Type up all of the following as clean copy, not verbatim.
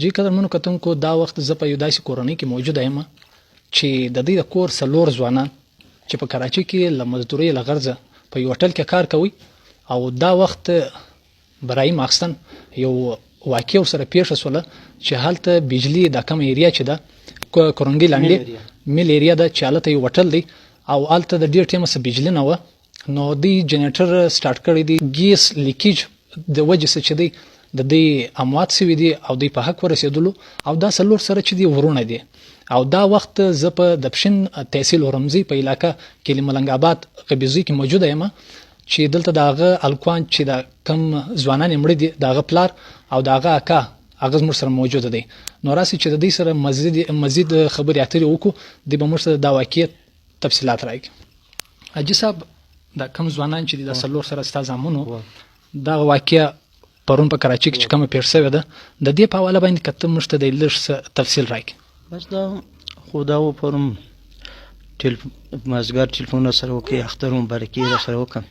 جی قدرمنو کتونکو دا وخت زه په یو داسې کورنۍ کې موجوده یم چې د دې د کور 4 ځوانان چې په کراچي کې له مزدورۍ له غرضه په یو هوټل کې کار کوي او دا وخت برای ماخستن یو واقع سره پیښه شوله چې هلته بجلی د کم ایریا چې ده کورنګي لاندې میل ایریا ده چې هلته یو هوټل دی او هلته د ډیر ټیمه سره بجلی نه و نو دی جنریټر سٹارټ کړی دی ګیس لیکیج د وجه څخه چې دی د دې اموات سوي دي او د په حق ورسېدلو او دا سلور سره چې دی ورونه دي او دا وخت زه په د پشین تحصیل ورمزي په علاقه کې ملنګ آباد قبيزي کې موجوده یم چې دلته داغه الکوان چې دا کم ځوانان مړي دي داغه پلار او داغه اکا هغه زموږ سره موجوده دي نو راسي چې د دې سره مزید خبرې اترې وکړو د به موږ سره دا واقعیت تفصيلات راځي اجي صاحب دا کم ځوانان چې د سلور سره استادامونو دا واقعیا پرون په کراچي کې چې کومه پیښه شوې ده د دې په حواله باندې کته موږ ته د لږ تفصیل راکړي بس دا خدا و پرم مازګر ټلیفون سره وکي اختر مبارکي را سره وکم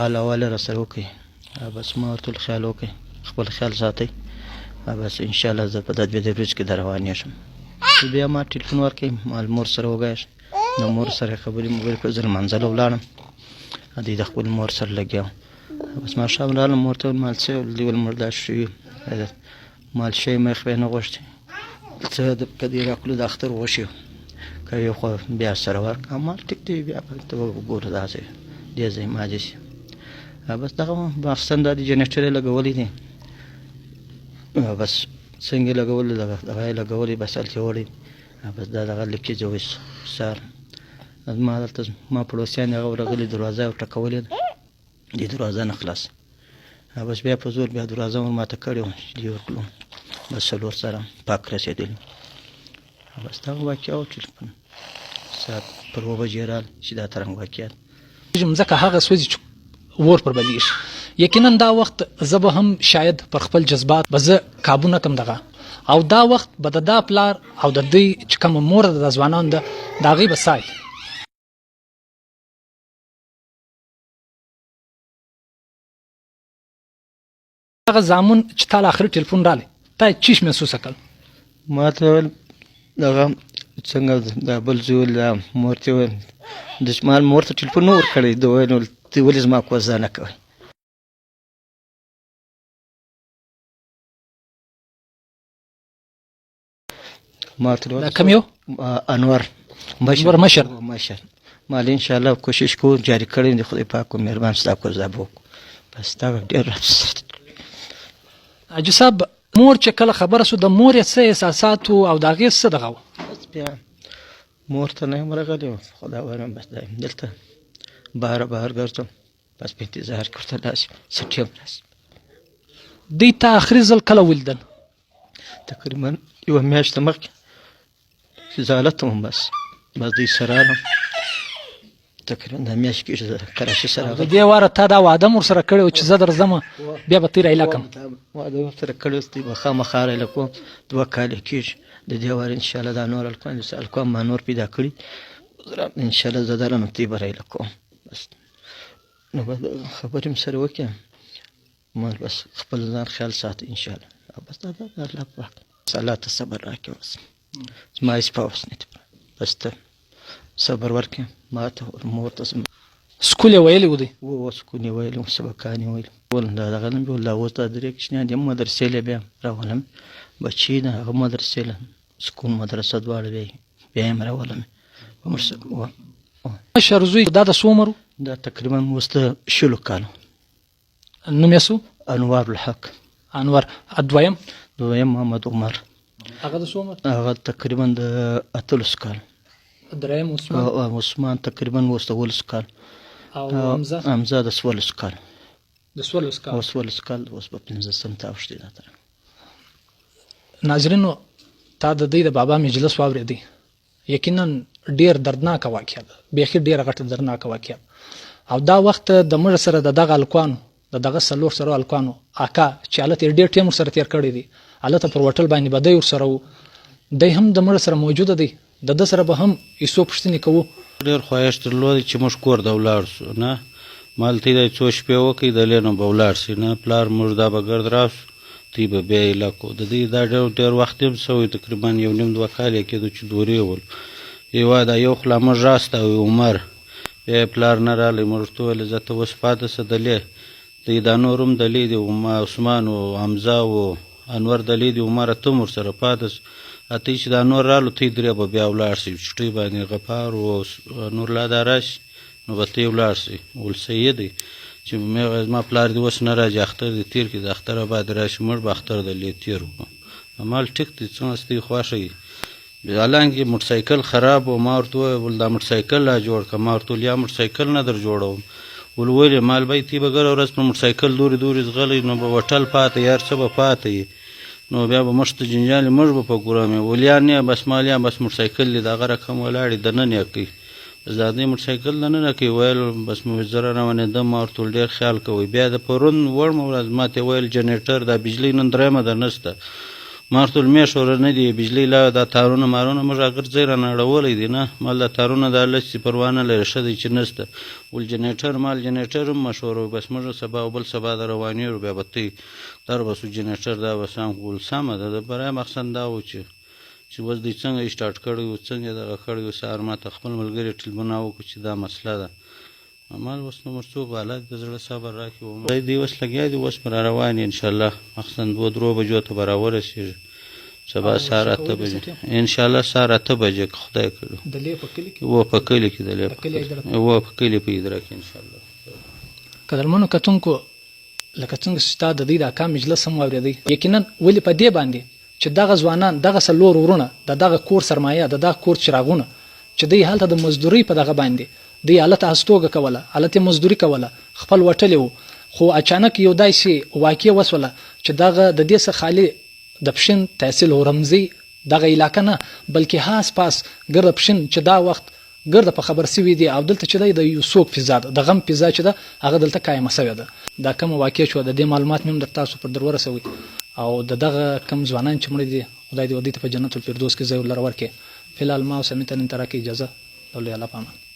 علاوه را سره وکي بس ما ټول خیال وکي خپل خیال ساتي بس ان شاء الله زه په دې د ورځ کې روان یم بیا ما ټلیفون ورکې مال مور سره وګاش نو مور سره خبرې موبایل په ځر منځله ولاړم ادي د خپل مور سره لګیاو بس ما شام رااله مور ته مال څه ول مردا شي مال شي مې خو نه غوښتي څه د کدی راکلو د اختر وشي کوي خو بیا سره ورک اما ټیک دی بیا په تو ګور داسې دې زې ماجي بس دغه بافسند د جنریټر لګولې دي بس څنګه لګولې دغه لګولې بس الته وړي بس دا دغه لکه جوړ سر ما دلته ما پړوسیان هغه ورغلي دروازه او ټکولې دې دروازه نه خلاص بس بیا په زور بیا دروازه ما ته کړو دی ورکلو بس څلور سره پاک رسیدل بس دا واقعیا او ټلیفون سات پر وبجرال چې دا ترنګ واقعیا ځکه هغه سوځي ور پر بلیش یقینا دا وخت زبه هم شاید پر خپل جذبات بزه قابو نه کم دغه او دا وخت بد دا پلار او د دې چې کوم مور د ځوانان ده دا غي بسای هغه زامن چې تعالی اخر ټلیفون رااله تا چیش محسوس کړ ما ته دغه څنګه د بل زول مورته د شمال مورته ټلیفون نور کړی دوه نو تی ولې ما کو ځانه کوي ما ته کوم یو انور مشر مال ان شاء الله کوشش کو جاری کړی دی خدای پاک کو مهربان ستا کو زابو بس تا ډیر اجي صاحب مور چې کله خبره سو د مور یې څه احساسات او دا غي څه دغه بس بیا مور ته نه مرغلی خدا ورم بس دلته بهر ګرځم بس په انتظار کوته داس سټیم بس دې ته اخري ځل کله ولدن تقریبا یو میاشت مخکې زالتهم بس دې سره تقریبا د میاشت کې کراچي سره د دې واره تا دا وعده مور سره کړو چې زه درځم بیا به تیر علاقم وعده سره کړو چې مخامخاره لکو 2 کال کېږي د دې واره ان شاء الله دا نور الکوم ما نور پیدا کړی ان شاء الله زه درم تی برای لکو بس نو خبرې سره وکړم ما بس خپل ځان خیال ساتي ان شاء الله بس دا الله پاک الله ته صبر راکړي بس ما هیڅ پاوس نه بس ته صبر ورکړي ما ته مور ته سکول ویلی ودی و سکول ویلی سبقانی ویلی ول دا دغه نه ول اوس د ډایرکشن د مدرسې له بیا راولم بچی نه هغه مدرسې له سکول مدرسه دواړه بیا هم راولم مشر زوی دا د سومرو دا تقریبا وسته شلو کال نوم یې سو انوار الحق انور دویم محمد عمر هغه د سومر هغه تقریبا د اتلس کال دریم عثمان تقریبا وسته ولس کال او حمزه د سولس کال اوس په 15 سم تاوشتي دا تر ناظرینو تا د دې د بابا مجلس واورېدی یقینا ډیر دردناک واقعه ده بیخي ډیر غټ دردناک واقعه او دا وخت د مړ سره دغه الکوانو دغه سلور سره الکوانو اکا چې حالت ډیر ټیم سره تیر کړی دی حالت پر وټل باندې بدای ور سره د هم د مړ سره موجوده دی د سره به هم ایسو پښتني کوو ډیر خواهش درلود چې موږ کور د ولاړ سو نه مالتي د څو شپې وکي د لینو به ولاړ سي نه پلار موږ دا به ګرد راس دوی به بیا یې لکو د دوی دا ډېر وخت هم سوی تقریبا 1.5-2 کال یې کېدو چې دورې ول یوه دا یو خو لا موږ راستوی عمر بیا یې پلار نه رالی موږ ورته وویل زه ته اوس پاته شه دلې دوی دا نور هم دلې دي عثمان و حمزه و انور دلې دي عمره ته هم ورسره پاته شه اته چې دا نور رالو ته درې به بیا ولاړ شي چټۍ باندې غفار و نورالله دا راشي نو به ته ولاړ شي ول سید دی چې زما پلار دې اوس نه راځي اختر دې تېر کړي د اختر بعد راشي موږ به اختر دلې تېر وکړو مال ټیک دی څنګه ستې خوښه وي حالانکه موټرسایکل خراب و ما ورته وویل دا موټرسایکل لا جوړ کړه ما ورته ویل یا موټرسایکل نه در جوړوم ول ولې مال به تی به ګره ورځ په موټرسایکل دورې ځغلی نو به وټل پاته یار څه به پاته یي نو بیا به موږ ته جنجالې موږ به په ګورم ول یا نه بس مال یا بس موټرسایکل دې دغه رقم ولاړې دننه یې کوي بس دا دې موټرسایکل دننه کوي ویل بس مې زه راروانېدم ما ورته ویل ډېر خیال کوئ بیا د پرون وړمه ورځ ما ته ویل جنریټر دا بجلۍ نن درېیمه ده نشته ما ورته ویل میاشت وره نه دي بجلۍ لا دا تارونه مارونه موږ اگر ځای رانه اړولی دي نه مال دا تارونه دا لږ چې پروا نه لري ښه دی چې نشته ول جنریټر مال جنریټر هم مشوره بس موږ سبا او بل سبا د روانېږو بیا به تی در بسو جنریټر دا به سم ول سمه ده د برای مقصد دا و چې اوس دوی څنګه یې سټارټ کړی و څنګه یې دغه کړی و سهار ما ته خپل ملګري ټلفونه وکړو چې دا مسله ده مال اوس نو موږ څوک حالات د زړه صبر راکړي دوی اوس لګیا دي اوس به را روان یې انشاءالله مخصوصا 2-3 بجو ته به راورسېږي سبا سهار 8 بجې انشاءالله سهار 8 بجې که خدای کړو و په کلي کې دلې و په کلي په ادرا کې انشاءالله قدرمنو کتونکو لکه څنګه چې ستا د دوی دا کام مجلس هم واورېدی یقینا ولې په دې باندې چې دغه ځوانان دغه څلور ورونه د دغه کور سرمایه د دغه کور چراغونه چې دوی هلته د مزدورۍ په دغه باندې دوی هلته هستوګه کوله هلته مزدوري کوله خپل وټلې وو خو اچانک یو داسې واقع وسوله چې دغه د دې څخه خالي د پشین تحصیل و رمزي دغه علاقه نه بلکې هاس پاس ګرد پشین چې دا وخت ګرد په خبر سوي دي او دلته چې د یو څوک فضا د غم فضا چې ده هغه دلته قایمه سوې ده دا کوم واقع شو د دې معلومات مې هم در تاسو پر در ورسوي او دغه کم ځوانان چې مړه دي خدای دې ودې ته په جنت الفردوس کې ځای ولر ورکړي فی الحال ما او سمیته نن ترکه اجازه الله پامان